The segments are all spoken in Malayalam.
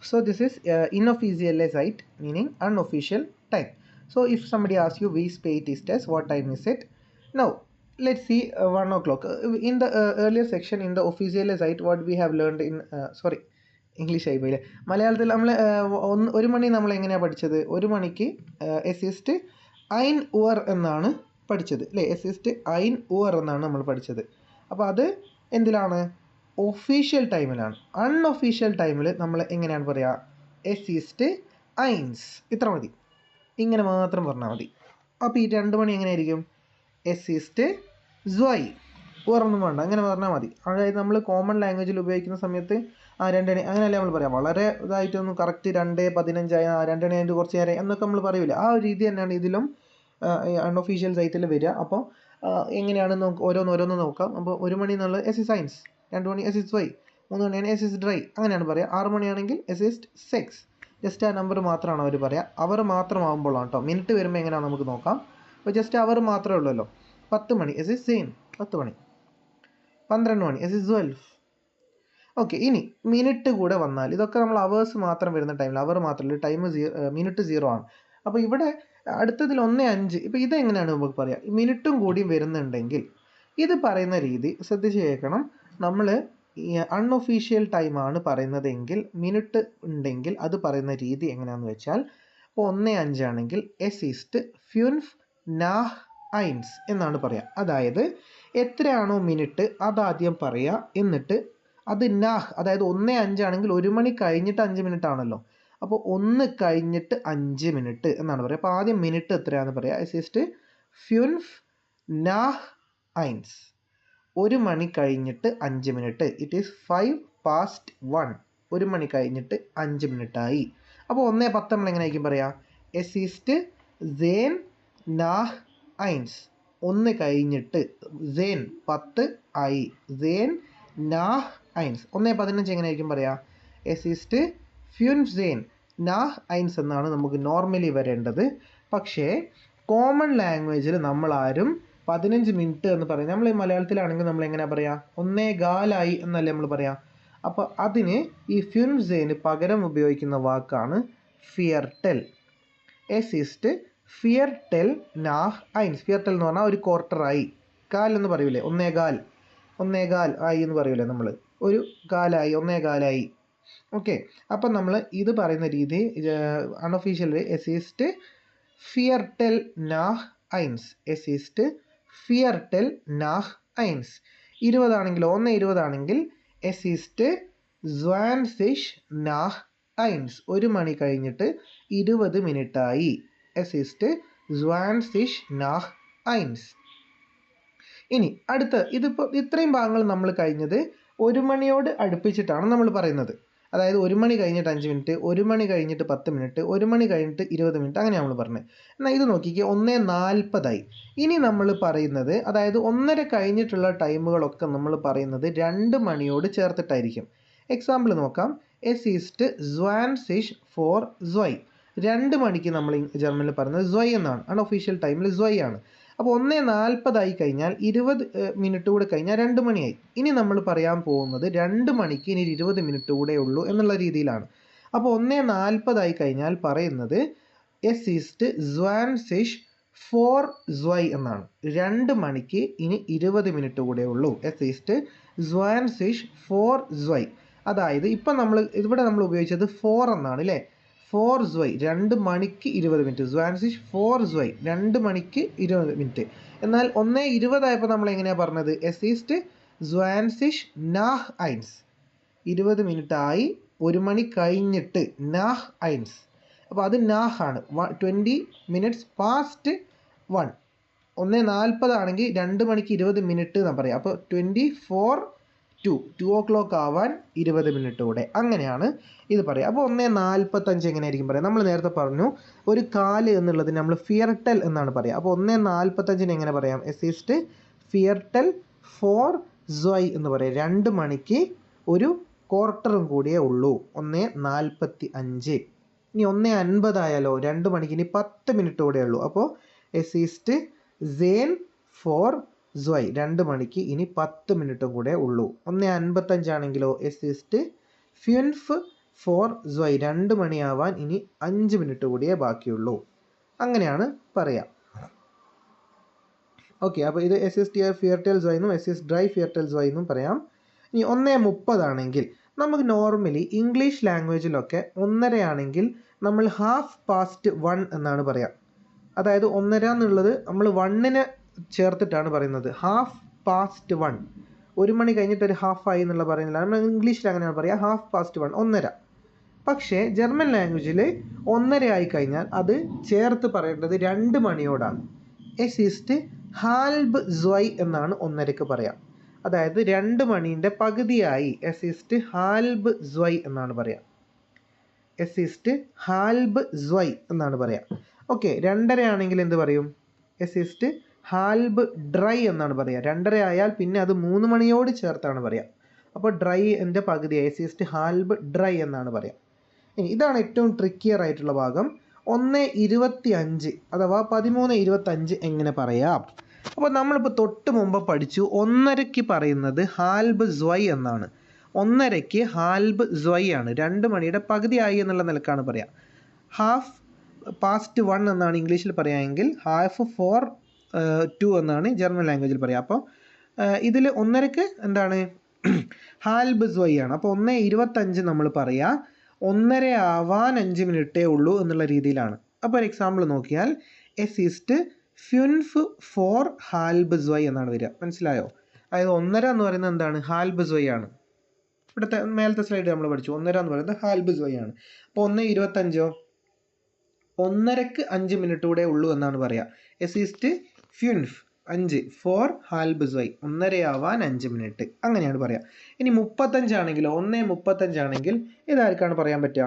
So this is inofficial site, meaning unofficial time. So if somebody asks you which pay it is test, what time is it? Now let's see 1 o'clock. In the earlier section in the official site, what we have learned in sorry, English ആയി പോയില്ലേ. മലയാളത്തിൽ നമ്മൾ ഒരു മണി നമ്മൾ എങ്ങനെയാണ് പഠിച്ചത്? ഒരു മണിക്ക് എസിസ്റ്റ് ഐൻ ഉവർ എന്നാണ് പഠിച്ചത് അല്ലേ? എസിസ്റ്റ് ഐൻ ഉവർ എന്നാണ് നമ്മൾ പഠിച്ചത്. അപ്പോൾ അത് എന്തിലാണ്? ഒഫീഷ്യൽ ടൈമിലാണ്. അൺഒഫീഷ്യൽ ടൈമിൽ നമ്മൾ എങ്ങനെയാണ് പറയുക? എസിസ്റ്റ് ഐൻസ്. ഇത്ര മതി, ഇങ്ങനെ മാത്രം പറഞ്ഞാൽ മതി. അപ്പോൾ ഈ 2 മണി എങ്ങനെയായിരിക്കും? എസിസ്റ്റ് സ്വൈ. വേറൊന്നും വേണ്ട, അങ്ങനെ പറഞ്ഞാൽ മതി. അതായത് നമ്മൾ കോമൺ ലാംഗ്വേജിൽ ഉപയോഗിക്കുന്ന സമയത്ത് 2 മണി അങ്ങനെയല്ലേ നമ്മൾ പറയാം. വളരെ ഇതായിട്ടൊന്നും കറക്റ്റ് 2:15 2 മണി അതിൻ്റെ കുറച്ച് നേരം എന്നൊക്കെ നമ്മൾ പറയൂല. ആ ഒരു രീതി തന്നെയാണ് ഇതിലും അൺഒഫീഷ്യൽ സൈറ്റിൽ വരിക. അപ്പോൾ എങ്ങനെയാണ് ഓരോന്ന് നോക്കാം. അപ്പോൾ 1 മണി എന്നുള്ളത് എസിസ്റ്റ് സയൻസ്, 2 മണി എസിസ്റ്റ് വൈ, 3 മണിയാണ് എസിസ്റ്റ് ഡ്രൈ, അങ്ങനെയാണ് പറയുക. 6 മണിയാണെങ്കിൽ എസിസ്റ്റ് സെക്സ്. ജസ്റ്റ് ആ നമ്പർ മാത്രമാണ് അവർ പറയുക. അവർ മാത്രമാകുമ്പോഴാണ് കേട്ടോ. മിനിറ്റ് വരുമ്പോൾ എങ്ങനെയാണ് നമുക്ക് നോക്കാം. അപ്പോൾ ജസ്റ്റ് അവർ മാത്രമേ ഉള്ളല്ലോ. 10 മണി എസിസ്റ്റ് സെയിൻ, 10 മണി. 12 മണി എസിസ്റ്റ് 12. ഓക്കെ, ഇനി മിനിറ്റ് കൂടെ വന്നാൽ ഇതൊക്കെ നമ്മൾ അവേഴ്സ് മാത്രം വരുന്ന ടൈമിൽ, അവർ മാത്രമല്ല, ടൈം മിനിറ്റ് 0 ആണ്. അപ്പോൾ ഇവിടെ അടുത്തതിൽ 1:05. ഇപ്പോൾ ഇതെങ്ങനെയാണ് നമുക്ക് പറയാം? മിനിറ്റും കൂടിയും വരുന്നുണ്ടെങ്കിൽ ഇത് പറയുന്ന രീതി ശ്രദ്ധിച്ച് കേൾക്കണം. നമ്മൾ അൺഒഫീഷ്യൽ ടൈമാണ് പറയുന്നതെങ്കിൽ മിനിറ്റ് ഉണ്ടെങ്കിൽ അത് പറയുന്ന രീതി എങ്ങനെയാണെന്ന് വെച്ചാൽ, ഇപ്പോൾ 1:05 ആണെങ്കിൽ എസിസ്റ്റ് ഫ്യൂൻഫ് നാഹ് ഐൻസ് എന്നാണ് പറയുക. അതായത് എത്രയാണോ മിനിറ്റ് അതാദ്യം പറയുക, എന്നിട്ട് അത് നാഹ്, അതായത് 1:05 ആണെങ്കിൽ 1 മണി കഴിഞ്ഞിട്ട് 5 മിനിറ്റ് ആണല്ലോ. അപ്പോൾ 1 കഴിഞ്ഞിട്ട് 5 മിനിറ്റ് എന്നാണ് പറയുക. അപ്പോൾ ആദ്യം മിനിറ്റ് എത്രയാണെന്ന് പറയുക. എസിസ്റ്റ് ഫ്യൂൻഫ് നാഹ് ഐൻസ്, 1 മണി കഴിഞ്ഞിട്ട് 5 മിനിറ്റ്. It is 5:01. 1 മണി കഴിഞ്ഞിട്ട് 5 മിനിറ്റായി. അപ്പോൾ 1:10 നമ്മൾ എങ്ങനെയായിരിക്കും പറയുക? എസിസ്റ്റ് സേൻ നാഹ് ഐൻസ്, 1 കഴിഞ്ഞിട്ട് സേൻ 10 ആയി, സേൻ നാഹ് ഐൻസ്. 1:15 എങ്ങനെയായിരിക്കും പറയുക? എസിസ്റ്റ് ഫ്യൂൻഫ് സേൻ നാഹ് ഐൻസ് എന്നാണ് നമുക്ക് നോർമലി വരേണ്ടത്. പക്ഷേ കോമൺ ലാംഗ്വേജിൽ നമ്മളാരും 15 മിനിറ്റ് എന്ന് പറയും. നമ്മൾ ഈ മലയാളത്തിലാണെങ്കിൽ നമ്മൾ എങ്ങനെയാണ് പറയുക? 1:15 എന്നല്ലേ നമ്മൾ പറയാം. അപ്പോൾ അതിന് ഈ ഫ്യൂൻസേന് പകരം ഉപയോഗിക്കുന്ന വാക്കാണ് ഫിയർടെൽ. എസിസ്റ്റ് ഫിയർടെൽ നാഹ് ഐൻസ്. ഫിയർടെൽ എന്ന് പറഞ്ഞാൽ ഒരു ക്വാർട്ടറായി, കാൽ എന്ന് പറയൂലേ, 1:15 ആയി എന്ന് പറയൂലേ നമ്മൾ, ഒരു കാലായി, 1:15 ആയി. ഓക്കെ, അപ്പം നമ്മൾ ഇത് പറയുന്ന രീതി അൺഒഫീഷ്യൽ എസിസ്റ്റ് ഫിയർടെൽ നാഹ് ഐൻസ്, എസിസ്റ്റ് ഫിയർടെൽ നാഹ് ഐൻസ്. 20 ആണെങ്കിലോ, 1:20 ആണെങ്കിൽ എസിസ്റ്റ് സ്വാൻസിഷ് നാഹ് ഐൻസ്, 1 മണി കഴിഞ്ഞിട്ട് 20 മിനിറ്റായി, എസിസ്റ്റ് സ്വാൻസിഷ് നാഹ് ഐൻസ്. ഇനി അടുത്ത ഇതിപ്പോൾ ഇത്രയും ഭാഗങ്ങൾ നമ്മൾ കഴിഞ്ഞത് 1 മണിയോട് അടുപ്പിച്ചിട്ടാണ് നമ്മൾ പറയുന്നത്. അതായത് 1 മണി കഴിഞ്ഞിട്ട് 5 മിനിറ്റ്, 1 മണി കഴിഞ്ഞിട്ട് 10 മിനിറ്റ്, 1 മണി കഴിഞ്ഞിട്ട് 20 മിനിറ്റ്, അങ്ങനെ നമ്മൾ പറഞ്ഞത്. എന്നാൽ ഇത് നോക്കിക്കേ, 1:40 ഇനി നമ്മൾ പറയുന്നത്, അതായത് 1:30 കഴിഞ്ഞിട്ടുള്ള ടൈമുകളൊക്കെ നമ്മൾ പറയുന്നത് 2 മണിയോട് ചേർത്തിട്ടായിരിക്കും. എക്സാമ്പിൾ നോക്കാം. എസിസ്റ്റ് സ്വാൻസിഷ് ഫോർ സ്വൈ. 2 മണിക്ക് നമ്മൾ ജർമ്മനിൽ പറയുന്നത് സ്വൈ എന്നാണ്. അൺഒഫീഷ്യൽ ടൈമിൽ സ്വൈ ആണ്. അപ്പോൾ 1:40 കഴിഞ്ഞാൽ 20 മിനിറ്റ് കൂടെ കഴിഞ്ഞാൽ 2 മണിയായി. ഇനി നമ്മൾ പറയാൻ പോകുന്നത് 2 മണിക്ക് ഇനി 20 മിനിറ്റ് കൂടെ ഉള്ളൂ എന്നുള്ള രീതിയിലാണ്. അപ്പോൾ 1:40 കഴിഞ്ഞാൽ പറയുന്നത് എസിസ്റ്റ് സ്വാൻസിഷ് ഫോർ സ്വൈ എന്നാണ്. 2 മണിക്ക് ഇനി 20 മിനിറ്റ് കൂടെ ഉള്ളൂ. എസിസ്റ്റ് സ്വാൻസിഷ് ഫോർ സ്വൈ. അതായത് ഇപ്പം ഇവിടെ നമ്മൾ ഉപയോഗിച്ചത് 4 എന്നാണ് അല്ലേ? 4 സ്വൈ, 2 മണിക്ക് 20 മിനിറ്റ്. സ്വാൻസിഷ് 4 സ്വൈ, 2 മണിക്ക് 20 മിനിറ്റ്. എന്നാൽ 1:20 ആയപ്പോൾ നമ്മൾ എങ്ങനെയാണ് പറഞ്ഞത്? എസിസ്റ്റ് സ്വാൻസിഷ് നാഹ് ഐൻസ്, 20 മിനിറ്റ് ആയി, 1 മണി കഴിഞ്ഞിട്ട് നാഹ് ഐൻസ്. അപ്പോൾ അത് നാഹ് ആണ്. 20 മിനിറ്റ്സ് പാസ്റ്റ് 1. 1:40 ആണെങ്കിൽ 2 മണിക്ക് 20 മിനിറ്റ് എന്നാണ് പറയുക. അപ്പോൾ 2 o'clock ആവാൻ 20 മിനിറ്റ് കൂടെ, അങ്ങനെയാണ് ഇത് പറയുക. അപ്പോൾ 1:45 എങ്ങനെയായിരിക്കും പറയുക? നമ്മൾ നേരത്തെ പറഞ്ഞു ഒരു കാല് എന്നുള്ളതിന് നമ്മൾ ഫിയർടെൽ എന്നാണ് പറയുക. അപ്പോൾ 1:45 എങ്ങനെ പറയാം? എസിസ്റ്റ് ഫിയർടെൽ ഫോർ സ്വൈ എന്ന് പറയാം. 2 മണിക്ക് ഒരു ക്വാർട്ടറും കൂടിയേ ഉള്ളൂ. 1:45. ഇനി 1:50 ആയാലോ? 2 മണിക്ക് ഇനി 10 മിനിറ്റ് കൂടെ ഉള്ളൂ. അപ്പോൾ എസിസ്റ്റ് സേൻ ഫോർ സ്വൈ, 2 മണിക്ക് ഇനി 10 മിനിറ്റും കൂടെ ഉള്ളൂ. 1:55 ആണെങ്കിലോ? എസിസ്റ്റ് ഫ്യൂൻഫ് ഫോർ സ്വൈ 2 മണിയാവാൻ ഇനി 5 മിനിറ്റ് കൂടിയേ ബാക്കിയുള്ളൂ. അങ്ങനെയാണ് പറയാം. ഓക്കെ, അപ്പോൾ ഇത് എസ് ഇസ് ഫിയർടെൽ സ്വൈ എന്നും എസ് ഇസ് ഡ്രൈ ഫിയർടെൽ സ്വൈ എന്നും പറയാം. ഇനി 1:30 ആണെങ്കിൽ നമുക്ക് നോർമലി ഇംഗ്ലീഷ് ലാംഗ്വേജിലൊക്കെ 1:30 ആണെങ്കിൽ നമ്മൾ 1/2 എന്നാണ് പറയാം. അതായത് 1:30 എന്നുള്ളത് നമ്മൾ 1നെ ചേർത്തിട്ടാണ് പറയുന്നത്. 1/2 1 മണി കഴിഞ്ഞിട്ട് ഒരു ഹാഫ് ആയി എന്നുള്ള പറയുന്നില്ല. നമ്മൾ ഇംഗ്ലീഷിൽ അങ്ങനെയാണ് പറയുക 1/2 1:30. പക്ഷേ ജർമ്മൻ ലാംഗ്വേജിൽ 1:30 ആയി കഴിഞ്ഞാൽ അത് ചേർത്ത് പറയേണ്ടത് 2 മണിയോടാണ്. എസ് ഈസ്റ്റ് ഹാൽബ് സ്വൈ എന്നാണ് 1:30ക്ക് പറയാം. അതായത് 2 മണീൻ്റെ പകുതിയായി എസ് ഈസ്റ്റ് ഹാൽബ് സ്വൈ എന്നാണ് പറയാം. എസ് ഈസ്റ്റ് ഹാൽബ് സ്വൈ എന്നാണ് പറയാം. ഓക്കെ, 2:30 ആണെങ്കിൽ എന്ത് പറയും? എസ് ഈസ്റ്റ് ഹാൽബ് ഡ്രൈ എന്നാണ് പറയുക. 2:30 ആയാൽ പിന്നെ അത് 3 മണിയോട് ചേർത്താണ് പറയുക. അപ്പോൾ ഡ്രൈ എൻ്റെ പകുതിയായി എസ് ഈസ്റ്റ് ഹാൽബ് ഡ്രൈ എന്നാണ് പറയുക. ഇനി ഇതാണ് ഏറ്റവും ട്രിക്കിയർ ആയിട്ടുള്ള ഭാഗം. 1:25 അഥവാ 13:25 എങ്ങനെ പറയാം? അപ്പോൾ നമ്മളിപ്പോൾ തൊട്ട് മുമ്പ് പഠിച്ചു 1:30ക്ക് പറയുന്നത് ഹാൽബ് സ്വൈ എന്നാണ്. 1:30ക്ക് ഹാൽബ് സ്വൈ ആണ്. 2 മണിയുടെ പകുതിയായി എന്നുള്ള നിലക്കാണ് പറയാം. 1/2 എന്നാണ് ഇംഗ്ലീഷിൽ പറയുകയെങ്കിൽ 1/2 എന്നാണ് ജർമ്മൻ ലാംഗ്വേജിൽ പറയുക. അപ്പോൾ ഇതിൽ 1:30ക്ക് എന്താണ് ഹാൽബ് സ്വൈ ആണ്. അപ്പോൾ 1:25 നമ്മൾ പറയുക 1:30 ആവാൻ 5 മിനിറ്റേ ഉള്ളൂ എന്നുള്ള രീതിയിലാണ്. അപ്പോൾ ഒരു എക്സാമ്പിൾ നോക്കിയാൽ എസ് ഈസ്റ്റ് 5/4 സ്വൈ എന്നാണ് വരിക. മനസ്സിലായോ? അതായത് 1:30 എന്ന് പറയുന്നത് എന്താണ്? ഹാൽബ് സ്വൈ ആണ്. ഇവിടുത്തെ മേലത്തെ സ്ലൈഡ് നമ്മൾ പഠിച്ചു 1:30 എന്ന് പറയുന്നത് ഹാൽബ് സ്വൈ ആണ്. അപ്പോൾ 1:25 1:30ക്ക് 5 മിനിറ്റ് കൂടെ ഉള്ളൂ എന്നാണ് പറയുക. എസ് ഈസ്റ്റ് 5/4 സ്വൈ 1:30 ആവാൻ 5 മിനിറ്റ് അങ്ങനെയാണ് പറയുക. ഇനി 35 ആണെങ്കിലോ 1:35 ആണെങ്കിൽ ഇതാർക്കാണ് പറയാൻ പറ്റുക?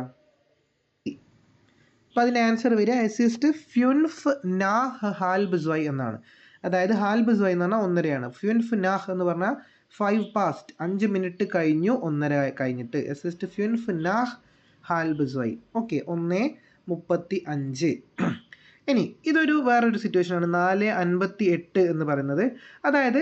അപ്പോൾ അതിൻ്റെ ആൻസർ വരിക എസ് ഈസ്റ്റ് 5/4 സ്വൈ എന്നാണ്. അതായത് ഹാൽബ് സ്വൈ എന്ന് പറഞ്ഞാൽ 1:30 ആണ്. 5/4 എന്ന് പറഞ്ഞാൽ 5 പാസ്റ്റ് 5 മിനിറ്റ് കഴിഞ്ഞു 1:30 കഴിഞ്ഞിട്ട്. S east 5/4 സ്വൈ. ഓക്കെ, 1:35. ഇനി ഇതൊരു വേറൊരു സിറ്റുവേഷനാണ് 4:58 എന്ന് പറയുന്നത്. അതായത്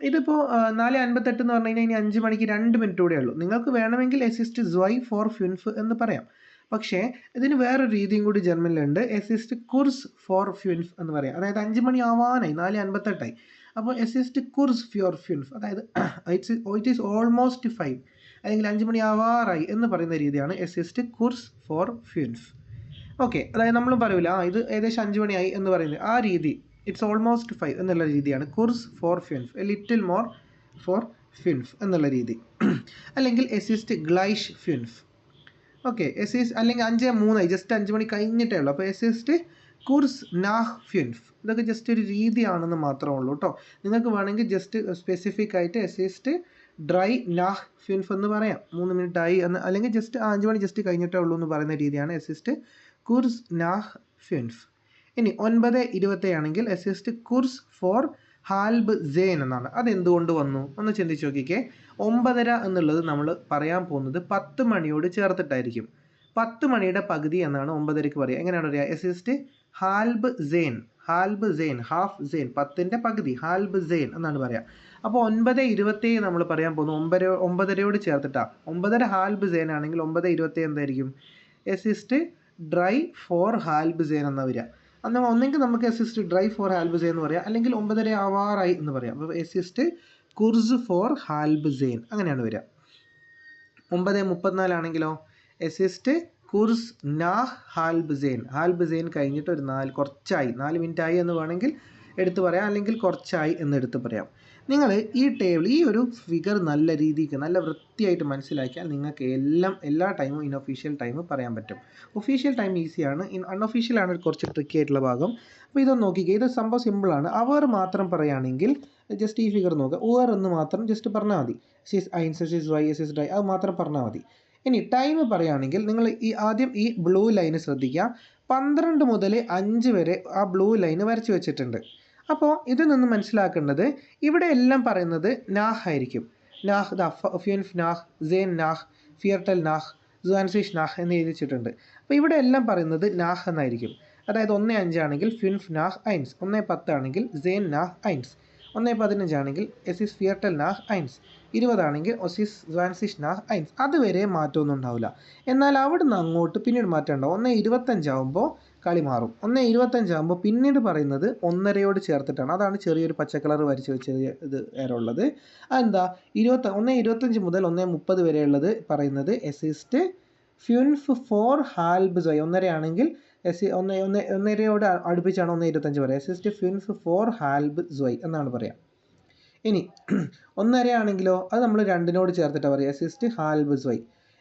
ഇതിപ്പോൾ 4:58 എന്ന് പറഞ്ഞു കഴിഞ്ഞാൽ ഇനി 5 മണിക്ക് 2 മിനിറ്റ് കൂടെ ഉള്ളൂ. നിങ്ങൾക്ക് വേണമെങ്കിൽ എസ് ഈസ്റ്റ് സ്വൈ ഫോർ 5 എന്ന് പറയാം. പക്ഷേ ഇതിന് വേറൊരു രീതിയും കൂടി ജർമ്മനിലുണ്ട്. എസ് ഈസ്റ്റ് കുർസ് ഫോർ 5 എന്ന് പറയാം. അതായത് 5 മണി ആവാനായി 4:58 അപ്പോൾ എസ് ഈസ്റ്റ് കുർസ് ഫോർ 5 അതായത് ഇറ്റ് ഈസ് ഓൾമോസ്റ്റ് 5 അല്ലെങ്കിൽ 5 മണി ആവാറായി എന്ന് പറയുന്ന രീതിയാണ് എസ് ഈസ്റ്റ് കുർസ് ഫോർ 5. ഓക്കെ, അതായത് നമ്മൾ പറയില്ല ഇത് ഏകദേശം 5 മണിയായി എന്ന് പറയുന്നത് ആ രീതി. ഇറ്റ്സ് ഓൾമോസ്റ്റ് 5 എന്നുള്ള രീതിയാണ് കുർസ് for 5 a little more for 5 എന്നുള്ള രീതി. അല്ലെങ്കിൽ എസ് ഈസ്റ്റ് ഗ്ലൈഷ് 5. ഓക്കെ, എസ് ഈസ്റ്റ് അല്ലെങ്കിൽ 5:03 ജസ്റ്റ് 5 മണി കഴിഞ്ഞിട്ടേ ഉള്ളൂ. അപ്പോൾ എസ് ഈസ്റ്റ് കുർസ് നാഹ് 5. ഇതൊക്കെ ജസ്റ്റ് ഒരു രീതിയാണെന്ന് മാത്രമേ ഉള്ളൂ കേട്ടോ. നിങ്ങൾക്ക് വേണമെങ്കിൽ ജസ്റ്റ് സ്പെസിഫിക് ആയിട്ട് എസ് ഈസ്റ്റ് ഡ്രൈ നാഹ് 5 എന്ന് പറയാം. 3 മിനിറ്റ് ആയി എന്ന്, അല്ലെങ്കിൽ ജസ്റ്റ് 5 മണി ജസ്റ്റ് കഴിഞ്ഞിട്ടേ ഉള്ളൂ എന്ന് പറയുന്ന രീതിയാണ് എസ് ഈസ്റ്റ് കുർസ് നാഹ് 5. ഇനി 9:20 ആണെങ്കിൽ എസ് ഈസ്റ്റ് കുർസ് ഫോർ ഹാൽബ് സേൻ എന്നാണ്. അതെന്തുകൊണ്ട് വന്നു ഒന്ന് ചിന്തിച്ച് നോക്കിക്കേ. 9:30 എന്നുള്ളത് നമ്മൾ പറയാൻ പോകുന്നത് 10 മണിയോട് ചേർത്തിട്ടായിരിക്കും. 10 മണിയുടെ പകുതി എന്നാണ് 9:30ക്ക് പറയുക. എങ്ങനെയാണ് പറയുക? എസ് ഈസ്റ്റ് ഹാൽബ് സേൻ ഹാഫ് സേൻ 10ൻ്റെ പകുതി ഹാൽബ് സേൻ എന്നാണ് പറയുക. അപ്പോൾ 9:20 നമ്മൾ പറയാൻ പോകുന്നു 9:30യോട് ചേർത്തിട്ടാണ്. 9:30 ഹാൽബ് സേൻ ആണെങ്കിൽ 9:20 എന്തായിരിക്കും? എസ് ഈസ്റ്റ് ഡ്രൈ ഫോർ ഹാൽബ് സേൻ എന്നാണ് വരിക. അന്ന് ഒന്നെങ്കിൽ നമുക്ക് എസ് ഈസ്റ്റ് ഡ്രൈ ഫോർ ഹാൽബ് സേൻ എന്ന് പറയാം, അല്ലെങ്കിൽ 9:30 ആവാറായി എന്ന് പറയാം. അപ്പോൾ എസ് ഈസ്റ്റ് കുർസ് ഫോർ ഹാൽബ് സേൻ അങ്ങനെയാണ് വരിക. 9:34 ആണെങ്കിലോ എസ് ഈസ്റ്റ് കുർസ് നാഹ് ഹാൽബ് സേൻ കഴിഞ്ഞിട്ട് ഒരു കുറച്ചായി 4 മിനിറ്റ് ആയി എന്ന് വേണമെങ്കിൽ എടുത്ത് പറയാം, അല്ലെങ്കിൽ കുറച്ചായി എന്ന് എടുത്ത് പറയാം. നിങ്ങൾ ഈ ടേബിൾ ഈ ഒരു ഫിഗർ നല്ല രീതിക്ക് നല്ല വൃത്തിയായിട്ട് മനസ്സിലാക്കിയാൽ നിങ്ങൾക്ക് എല്ലാ ടൈമും ഇൻഒഫീഷ്യൽ ടൈം പറയാൻ പറ്റും. ഒഫീഷ്യൽ ടൈം ഈസിയാണ്, അൺഒഫീഷ്യലാണ് കുറച്ച് ട്രിക്കി ആയിട്ടുള്ള ഭാഗം. അപ്പോൾ ഇതൊന്ന് നോക്കിക്കുക. ഇത് സംഭവം സിമ്പിളാണ്. അവർ മാത്രം പറയുകയാണെങ്കിൽ ജസ്റ്റ് ഈ ഫിഗർ നോക്കുക. ഓർ എന്ന് മാത്രം ജസ്റ്റ് പറഞ്ഞാൽ മതി. സിസ് ഐൻസ് സിസ് വൈ സിസ് ഡൈ അത് മാത്രം പറഞ്ഞാൽ മതി. ഇനി ടൈം പറയുകയാണെങ്കിൽ നിങ്ങൾ ആദ്യം ഈ ബ്ലൂ ലൈന് ശ്രദ്ധിക്കുക. 12 മുതൽ 5 വരെ ആ ബ്ലൂ ലൈന് വരച്ച് വെച്ചിട്ടുണ്ട്. അപ്പോൾ ഇതിൽ നിന്ന് മനസ്സിലാക്കേണ്ടത് ഇവിടെ എല്ലാം പറയുന്നത് നാഹ് ആയിരിക്കും. നാഹ് ഫ്യൂൻഫ് നാഹ് സേൻ നാഹ് ഫിയർടെൽ നാഹ് സുവാൻസിഷ് നാഹ് എന്ന് എഴുതി വെച്ചിട്ടുണ്ട്. അപ്പോൾ ഇവിടെ എല്ലാം പറയുന്നത് നാഹ് എന്നായിരിക്കും. അതായത് 1:05 ആണെങ്കിൽ ഫ്യൂൻഫ് നാഹ് ഐൻസ്, 1:10 ആണെങ്കിൽ സേൻ നാഹ് ഐൻസ്, 1:15 ആണെങ്കിൽ എസ് ഇസ് ഫിയർടെൽ നാഹ് ഐൻസ്, 20 ആണെങ്കിൽ es ist 20 nach 1. അതുവരെ മാറ്റമൊന്നും ഉണ്ടാവില്ല. എന്നാൽ അവിടുന്ന് അങ്ങോട്ട് പിന്നീട് മാറ്റം ഉണ്ടാവും. 1:25 ആകുമ്പോൾ കളി മാറും. 1:25 ആകുമ്പോൾ പിന്നീട് പറയുന്നത് 1:30യോട് ചേർത്തിട്ടാണ്. അതാണ് ചെറിയൊരു പച്ച കളർ വരച്ച് വെച്ചത് ഇത് വേറെ ഉള്ളത്. അതെന്താ 1:25 മുതൽ 1:30 വരെയുള്ളത് പറയുന്നത് es ist 5 vor halb zwei. 1:30 ആണെങ്കിൽ 1:30യോട് അടുപ്പിച്ചാണ് 1:25 പറയുക. es ist 5 vor halb zwei എന്നാണ് പറയുക. ഇനി 1:30 ആണെങ്കിലോ അത് നമ്മൾ 2നോട് ചേർത്തിട്ടാണ് പറയുക. es ist halb zwei.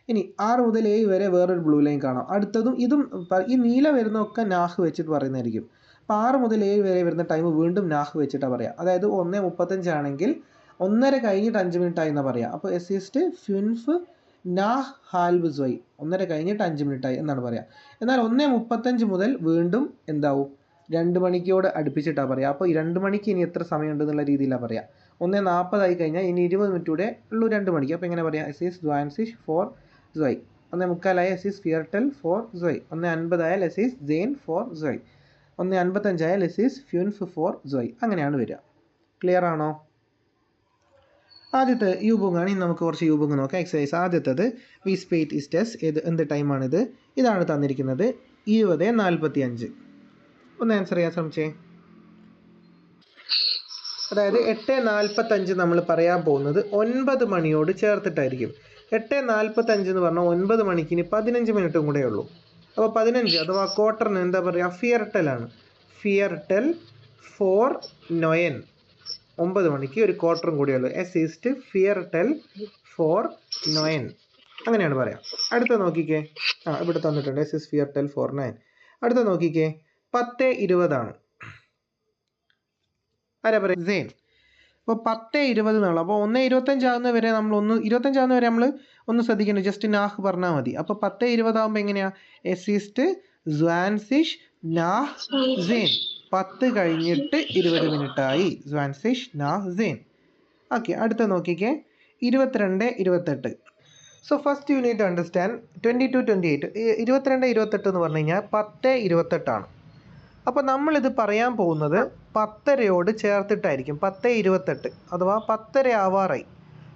ഇനി 6 മുതൽ 7 വരെ വേറൊരു ബ്ലൂ ലൈൻ കാണാം. അടുത്തതും ഇതും ഈ നീല വരുന്നതൊക്കെ നാഹ് വെച്ചിട്ട് പറയുന്നതായിരിക്കും. അപ്പോൾ 6 മുതൽ 7 വരെ വരുന്ന ടൈം വീണ്ടും നാഹ് വെച്ചിട്ടാണ് പറയുക. അതായത് 1:35 ആണെങ്കിൽ 1:30 കഴിഞ്ഞിട്ട് 5 മിനിറ്റ് ആയി എന്നാണ് പറയുക. അപ്പോൾ es ist 5 nach halb zwei. 1:30 കഴിഞ്ഞിട്ട് 5 മിനിറ്റ് ആയി എന്നാണ് പറയുക. എന്നാൽ 1:35 മുതൽ വീണ്ടും എന്താവും 2 മണിക്കോട് അടുപ്പിച്ചിട്ടാണ് പറയുക. അപ്പോൾ 2 മണിക്ക് ഇനി എത്ര സമയമുണ്ട് എന്നുള്ള രീതിയിലാണ് പറയുക. 1:40 ആയി കഴിഞ്ഞാൽ ഇനി 20 മിനിറ്റ് കൂടെ ഉള്ളൂ 2 മണിക്ക്. അപ്പോൾ എങ്ങനെ പറയാം? es ist 20 vor zwei. 1:45 ആയാൽ es ist viertel vor zwei. 1:50 ആയാൽ es ist 10 vor zwei. 1:55 ആയാൽ es ist 5 vor zwei. അങ്ങനെയാണ് വരിക. ക്ലിയർ ആണോ? ആദ്യത്തെ യൂബുങ്ങാണ്. ഇനി നമുക്ക് കുറച്ച് യൂബുങ്ങ് നോക്കാം. എക്സസൈസ് ആദ്യത്തേത് വി സ്പേറ്റ് ഇസ്റ്റസ്. എന്ത് ടൈമാണിത്? ഇതാണ് തന്നിരിക്കുന്നത് 20:45. ഒന്ന് ആൻസർ ചെയ്യാൻ ശ്രമിച്ചേ. അതായത് 8:45 നമ്മൾ പറയാൻ പോകുന്നത് 9 മണിയോട് ചേർത്തിട്ടായിരിക്കും. 8:45 എന്ന് പറഞ്ഞാൽ 9 മണിക്ക് ഇനി 15 മിനിറ്റും കൂടെ ഉള്ളൂ. അപ്പോൾ 15 അഥവാ ക്വാർട്ടറിന് എന്താ പറയുക? ഫിയർടെലാണ്. ഫിയർടെൽ ഫോർ നൊയൻ. 9 മണിക്ക് ഒരു ക്വാർട്ടറും കൂടിയുള്ളൂ. es ist viertel vor neun. അങ്ങനെയാണ് പറയാം. അടുത്ത നോക്കിക്കേ. ഇവിടെ തന്നിട്ടുണ്ട് es ist viertel vor neun. അടുത്ത നോക്കിക്കേ 10:20 ആണ്. ആരാ പറയുക? സെയിൻ. അപ്പോൾ 10:20 എന്നാണ്. അപ്പോൾ 1:25 ആകുന്ന വരെ നമ്മൾ 1:25 ആകുന്ന വരെ നമ്മൾ ഒന്ന് ശ്രദ്ധിക്കണം. ജസ്റ്റ് നാഹ് പറഞ്ഞാൽ മതി. അപ്പോൾ 10:20 ആകുമ്പോൾ എങ്ങനെയാണ്? es ist 20 nach 10. 10 കഴിഞ്ഞിട്ട് 20 മിനിറ്റായി. 20 nach 10. ഓക്കെ, അടുത്ത നോക്കിക്കേ 22:28. So first you need to understand 22:28. 22:28 എന്ന് പറഞ്ഞു കഴിഞ്ഞാൽ 10:28 അപ്പോൾ നമ്മളിത് പറയാൻ പോകുന്നത് 10:30യോട് ചേർത്തിട്ടായിരിക്കും. 10:28 അഥവാ 10:30 ആവാറായി.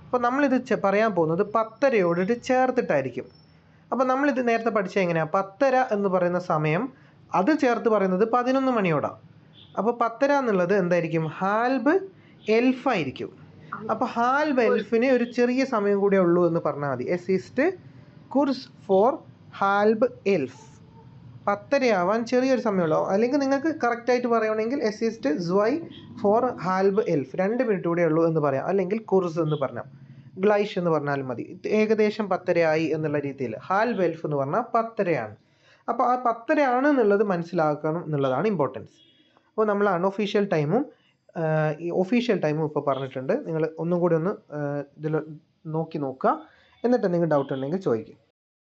അപ്പോൾ നമ്മളിത് പറയാൻ പോകുന്നത് 10:30യോട് ചേർത്തിട്ടായിരിക്കും. അപ്പോൾ നമ്മളിത് നേരത്തെ പഠിച്ചത് എങ്ങനെയാണ്? 10:30 എന്ന് പറയുന്ന സമയം അത് ചേർത്ത് പറയുന്നത് 11 മണിയോടാണ്. അപ്പോൾ 10:30 എന്നുള്ളത് എന്തായിരിക്കും? ഹാൽബ് എൽഫ് ആയിരിക്കും. അപ്പോൾ ഹാൽബ് എൽഫിന് ഒരു ചെറിയ സമയം കൂടെ ഉള്ളൂ എന്ന് പറഞ്ഞാൽ മതി. es ist kurz vor halb elf. 10:30 ആവാൻ ചെറിയൊരു സമയമുള്ളൂ. അല്ലെങ്കിൽ നിങ്ങൾക്ക് കറക്റ്റായിട്ട് പറയുകയാണെങ്കിൽ es ist zwei vor halb elf. 2 minute കൂടെ ഉള്ളൂ എന്ന് പറയാം. അല്ലെങ്കിൽ കുർസ് എന്ന് പറഞ്ഞാൽ ഗ്ലൈഷ് എന്ന് പറഞ്ഞാലും മതി. ഏകദേശം 10:30 ആയി എന്നുള്ള രീതിയിൽ. ഹാൽബ് എൽഫ് എന്ന് പറഞ്ഞാൽ 10:30 ആണ്. അപ്പോൾ ആ 10:30 ആണ് എന്നുള്ളത് മനസ്സിലാക്കണം എന്നുള്ളതാണ് ഇമ്പോർട്ടൻസ്. അപ്പോൾ നമ്മൾ അൺഒഫീഷ്യൽ ടൈമും ഈ ഒഫീഷ്യൽ ടൈമും ഇപ്പോൾ പറഞ്ഞിട്ടുണ്ട്. നിങ്ങൾ ഒന്നും കൂടി ഒന്ന് ഇതിൽ നോക്കുക. എന്നിട്ട് എന്തെങ്കിലും ഡൗട്ട് ഉണ്ടെങ്കിൽ ചോദിക്കും.